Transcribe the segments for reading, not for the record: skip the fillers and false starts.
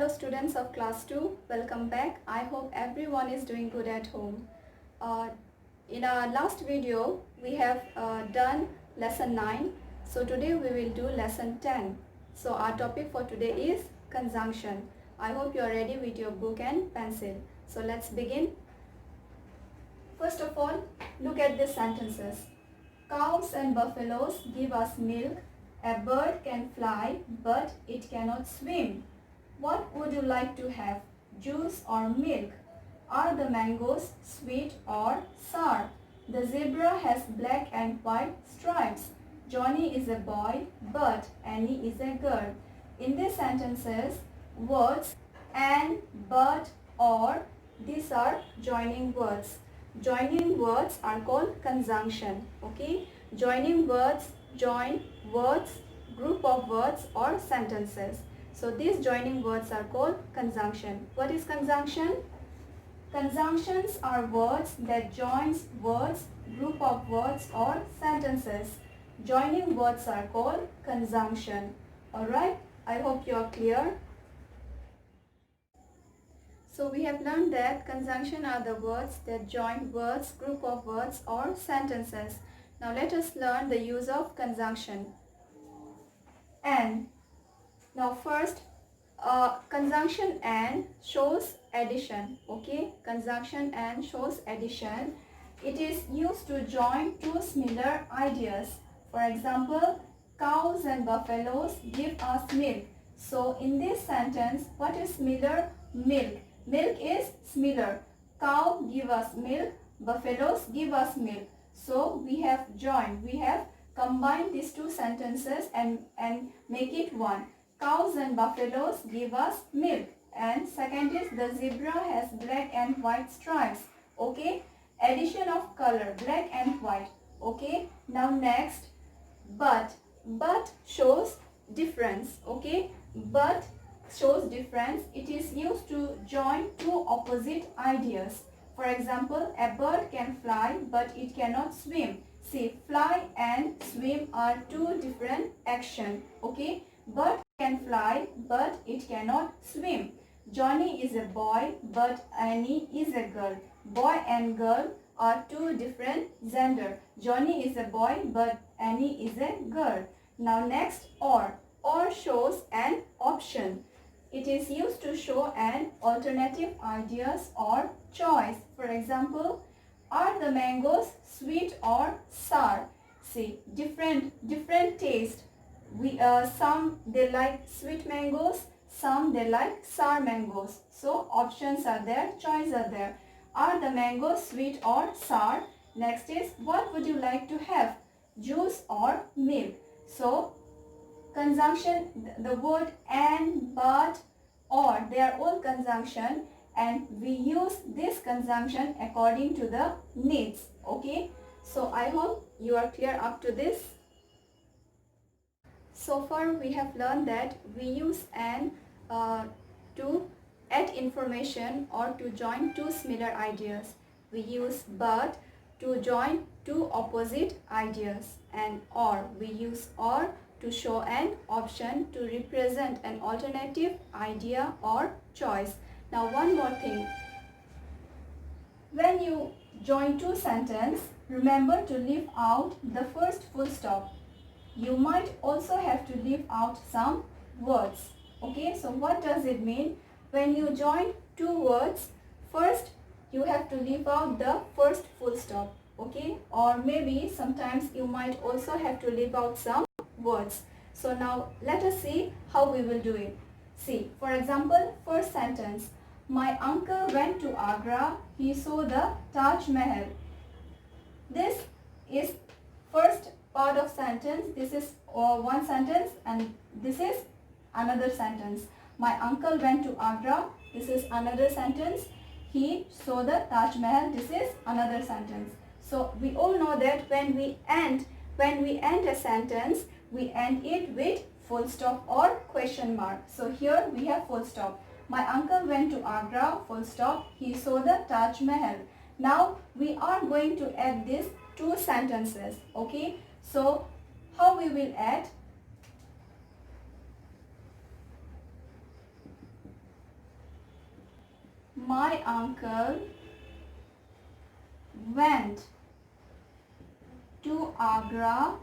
Hello students of class 2, welcome back. I hope everyone is doing good at home. In our last video, we have done lesson 9. So today we will do lesson 10. So our topic for today is conjunction. I hope you are ready with your book and pencil. So let's begin. First of all, look at these sentences. Cows and buffaloes give us milk. A bird can fly, but it cannot swim. What would you like to have, juice or milk? Are the mangoes sweet or sour? The zebra has black and white stripes. Johnny is a boy, but Annie is a girl. In these sentences, words and, but, or, these are joining words. Joining words are called conjunction. Okay? Joining words join words, group of words or sentences. So these joining words are called conjunction. What is conjunction? Conjunctions are words that joins words, group of words or sentences. Joining words are called conjunction. Alright, I hope you are clear. So we have learned that conjunction are the words that join words, group of words or sentences. Now let us learn the use of conjunction. And now first, conjunction and shows addition. Okay, conjunction and shows addition. It is used to join two similar ideas. For example, cows and buffaloes give us milk. So in this sentence, what is similar? Milk. Milk is similar. Cow give us milk, buffaloes give us milk. So we have joined, we have combined these two sentences and make it one. Cows and buffaloes give us milk. And second is the zebra has black and white stripes. Okay. Addition of color, black and white. Okay. Now next, but. But shows difference. Okay. But shows difference. It is used to join two opposite ideas. For example, a bird can fly but it cannot swim. See, fly and swim are two different actions. Okay. Bird can fly but it cannot swim. Johnny is a boy but Annie is a girl. Boy and girl are two different gender. Johnny is a boy but Annie is a girl. Now next, or. Or shows an option. It is used to show an alternative ideas or choice. For example, are the mangoes sweet or sour? See, different taste. Some they like sweet mangoes, some they like sour mangoes. So options are there, choice are there. Are the mangoes sweet or sour? Next is, what would you like to have, juice or milk? So conjunction, the word and, but, or, they are all conjunction and we use this conjunction according to the needs. Okay, so I hope you are clear up to this. So far we have learned that we use an to add information or to join two similar ideas. We use but to join two opposite ideas, and or. We use or to show an option to represent an alternative idea or choice. Now one more thing. When you join two sentences, remember to leave out the first full stop. You might also have to leave out some words. Okay, so what does it mean? When you join two words, first you have to leave out the first full stop. Okay, or maybe sometimes you might also have to leave out some words. So now let us see how we will do it. See, for example, first sentence. My uncle went to Agra. He saw the Taj Mahal. This is first part of sentence. This is one sentence and this is another sentence. My uncle went to Agra. This is another sentence. He saw the Taj Mahal. This is another sentence. So we all know that when we end a sentence, we end it with full stop or question mark. So here we have full stop. My uncle went to Agra, full stop. He saw the Taj Mahal. Now we are going to add these two sentences. Okay. So how we will add? My uncle went to Agra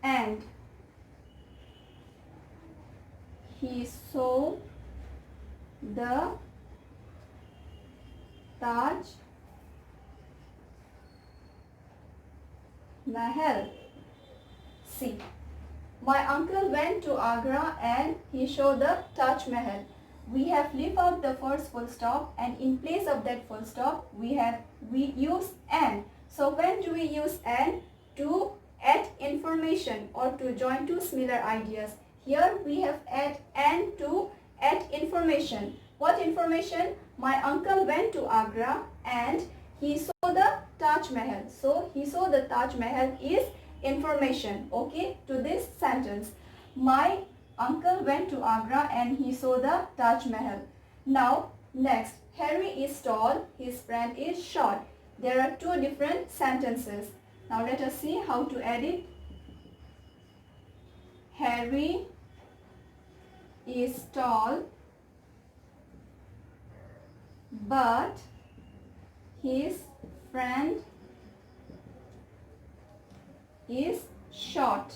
and he saw the Taj Mahal. See, my uncle went to Agra and he showed the Taj Mahal. We have left out the first full stop, and in place of that full stop we use and. So when do we use and? To add information or to join two similar ideas. Here we have add and to add information. What information? My uncle went to Agra and he saw the Taj Mahal. So he saw the Taj Mahal is information, okay, to this sentence. My uncle went to Agra and he saw the Taj Mahal. Now next, Harry is tall, his friend is short. There are two different sentences. Now let us see how to add it. Harry is tall but his friend is short.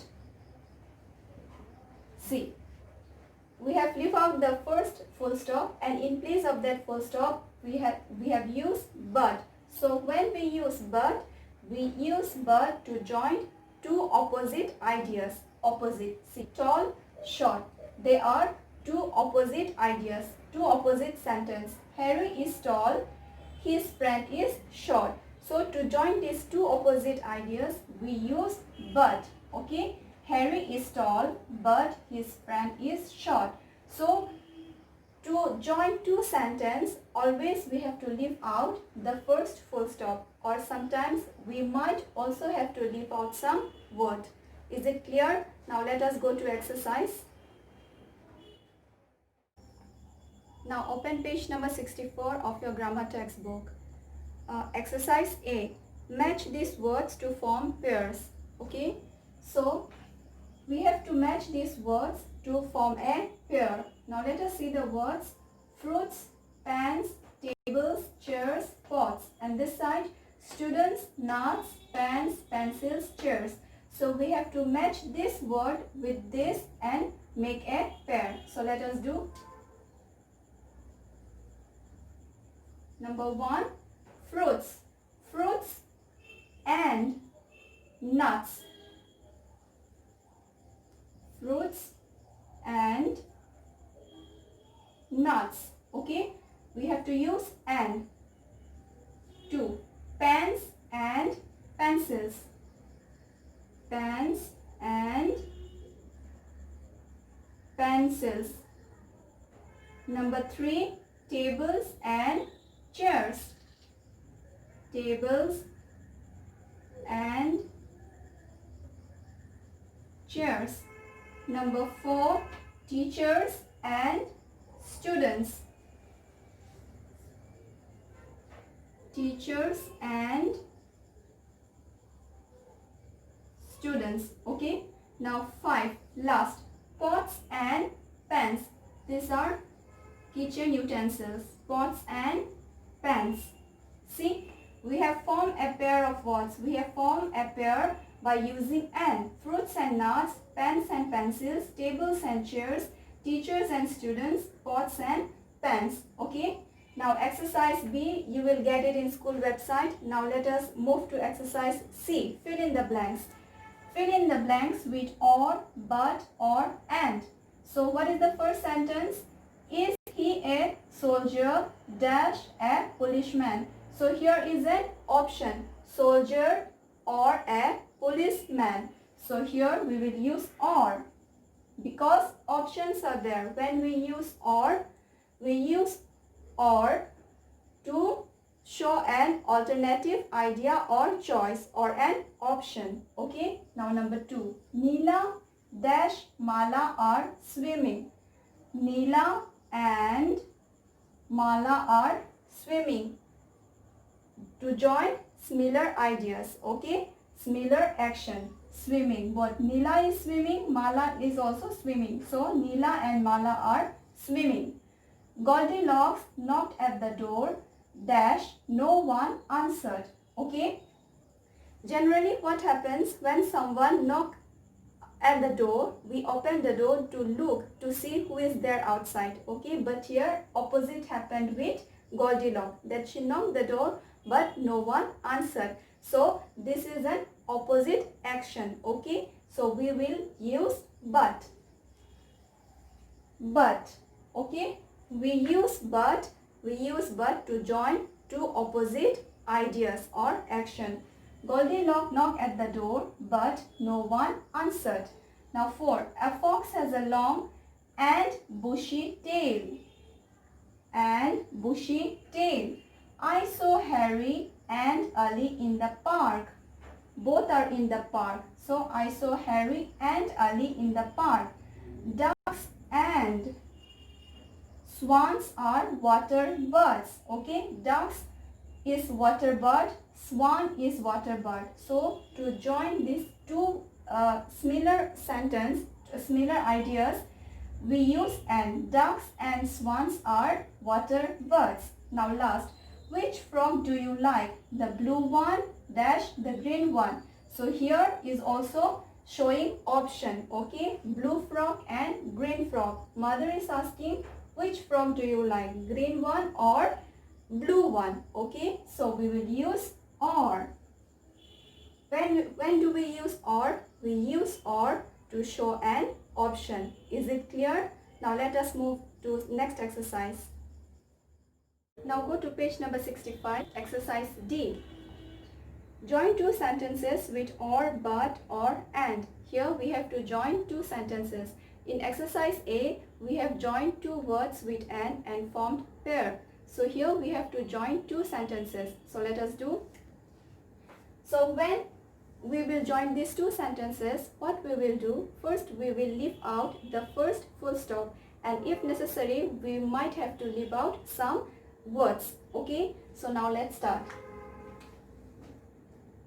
See, we have left out the first full stop, and in place of that full stop we have used but. So when we use but, we use but to join two opposite ideas. Opposite. See, tall, short. They are two opposite ideas, two opposite sentences. Harry is tall, his friend is short. So to join these two opposite ideas, we use but. Okay, Harry is tall but his friend is short. So to join two sentences, always we have to leave out the first full stop, or sometimes we might also have to leave out some word. Is it clear? Now let us go to exercise. Now open page number 64 of your grammar textbook. Exercise A. Match these words to form pairs. Okay, so we have to match these words to form a pair. Now let us see the words: fruits, pans, tables, chairs, pots, and this side students, nuts, pens, pencils, chairs. So we have to match this word with this and make a pair. So let us do. Number 1, fruits. Fruits and nuts. Fruits and nuts. Okay, we have to use and. 2, pens and pencils. Pens and pencils. Number 3, tables and chairs. Tables and chairs. Number 4, teachers and students. Teachers and students. Okay, now 5, last, pots and pans. These are kitchen utensils. Pots and pans. See, we have formed a pair of words. We have formed a pair by using and. Fruits and nuts, pens and pencils, tables and chairs, teachers and students, pots and pans. Okay, now exercise B, you will get it in school website. Now let us move to exercise C. Fill in the blanks. Fill in the blanks with or, but, or, and. So what is the first sentence? Is he a soldier dash a policeman? So here is an option, soldier or a policeman. So here we will use or, because options are there. When we use or, we use or to show an alternative idea or choice or an option. Okay, now number 2, Neela dash Mala are swimming. Neela and Mala are swimming. To join similar ideas. Okay, similar action, swimming. Both Neela is swimming, Mala is also swimming. So Neela and Mala are swimming. Goldilocks knocked at the door, dash, no one answered. Okay? Generally what happens when someone knocks at the door, we open the door to look to see who is there outside. Okay, but here opposite happened with Goldilocks, that she knocked the door but no one answered. So this is an opposite action. Okay, so we will use but. Okay, we use but to join two opposite ideas or action. Goldilocks knocked at the door, but no one answered. Now 4. A fox has a long and bushy tail. I saw Harry and Ali in the park. Both are in the park. So I saw Harry and Ali in the park. Ducks and swans are water birds. Okay, ducks is water bird, swan is water bird. So to join these two similar ideas, we use and. Ducks and swans are water birds. Now last, which frog do you like? The blue one dash the green one. So here is also showing option. Okay, blue frog and green frog. Mother is asking which frog do you like, green one or blue one. Okay, so we will use or. When do we use or? We use or to show an option. Is it clear? Now let us move to next exercise. Now go to page number 65, exercise D. Join two sentences with or, but, or, and. Here we have to join two sentences. In exercise A, we have joined two words with an and formed pair. So here we have to join two sentences. So let us do. So when we will join these two sentences, what we will do? First, we will leave out the first full stop, and if necessary, we might have to leave out some words. Okay, so now let's start.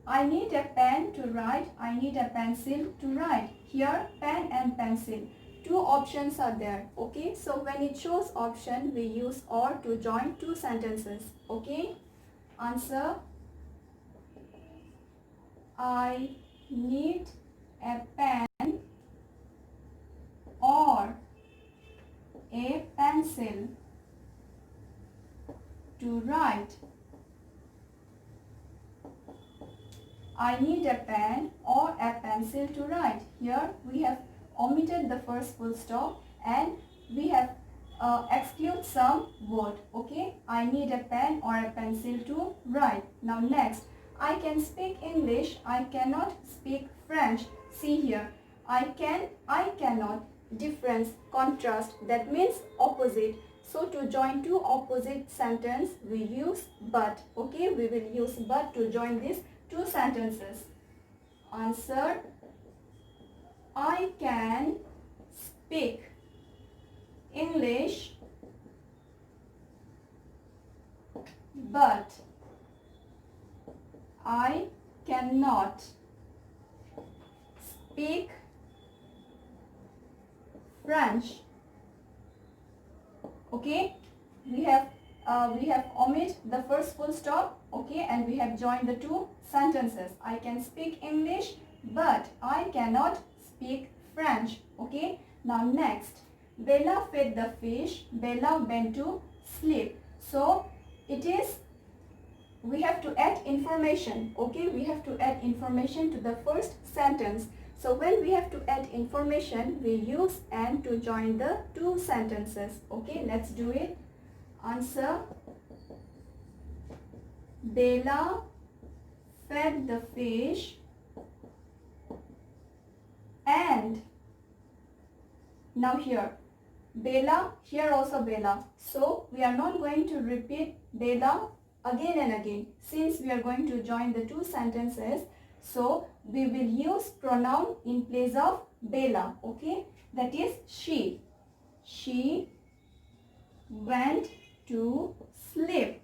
I need a pen to write. I need a pencil to write. Here, pen and pencil. Two options are there. Okay, so when it shows option, we use or to join two sentences. Okay, answer. I need a pen or a pencil to write. I need a pen or a pencil to write. Here we have omitted the first full stop and we have excluded some word. Okay, I need a pen or a pencil to write. Now next, I can speak English. I cannot speak French. See here, I can, I cannot. Difference, contrast, that means opposite. So to join two opposite sentences, we use but. Okay, we will use but to join these two sentences. Answer. I can speak English, but I cannot speak French. Okay, we have omitted the first full stop. Okay, and we have joined the two sentences. I can speak English, but I cannot speak French. Okay, now next, Bella fed the fish. Bella went to sleep. So it is, we have to add information. Okay, we have to add information to the first sentence. So when we have to add information, we use and to join the two sentences. Okay, let's do it. Answer. Bella fed the fish and. Now here, Bella, here also Bella. So we are not going to repeat Bella again and again, since we are going to join the two sentences. So we will use pronoun in place of Bella. Okay, that is she. She went to sleep.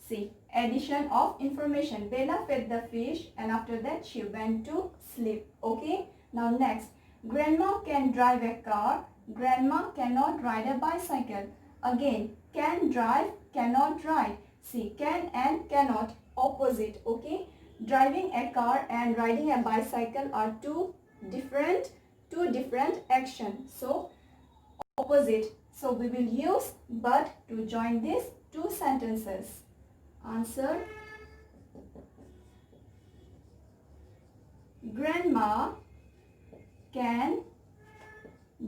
See, addition of information. Bella fed the fish and after that she went to sleep. Okay, now next, Grandma can drive a car. Grandma cannot ride a bicycle. Again, can drive, cannot ride. See, can and cannot, opposite, okay? Driving a car and riding a bicycle are two different actions. So, opposite. So, we will use but to join these two sentences. Answer. Grandma can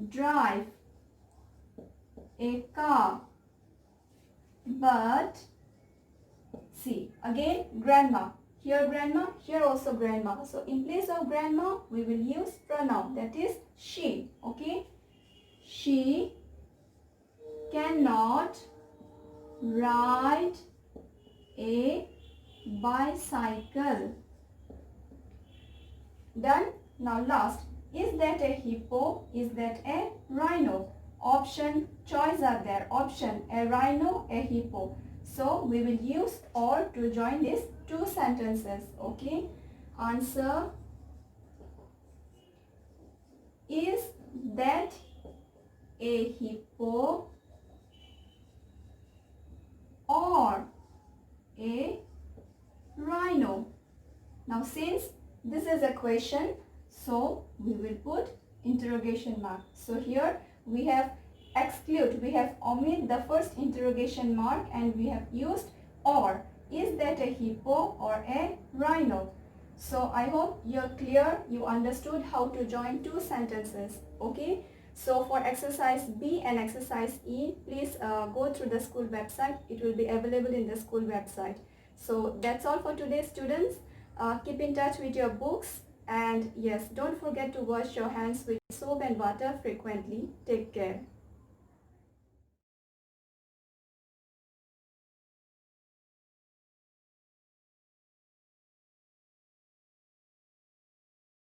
drive a car, but see, again grandma, here also grandma. So in place of grandma we will use pronoun, that is she. Okay, she cannot ride a bicycle. Done. Now last, is that a hippo? Is that a rhino? Option choice are there. Option, a rhino, a hippo. So we will use or to join these two sentences. Okay. Answer, is that a hippo or a rhino? Now since this is a question, so we will put interrogation mark. So here we have exclude, we have omit the first interrogation mark and we have used or. Is that a hippo or a rhino? So I hope you're clear, you understood how to join two sentences. Okay. So for exercise B and exercise E, please go through the school website. It will be available in the school website. So that's all for today, students. Keep in touch with your books, and yes, don't forget to wash your hands with soap and water frequently. Take care.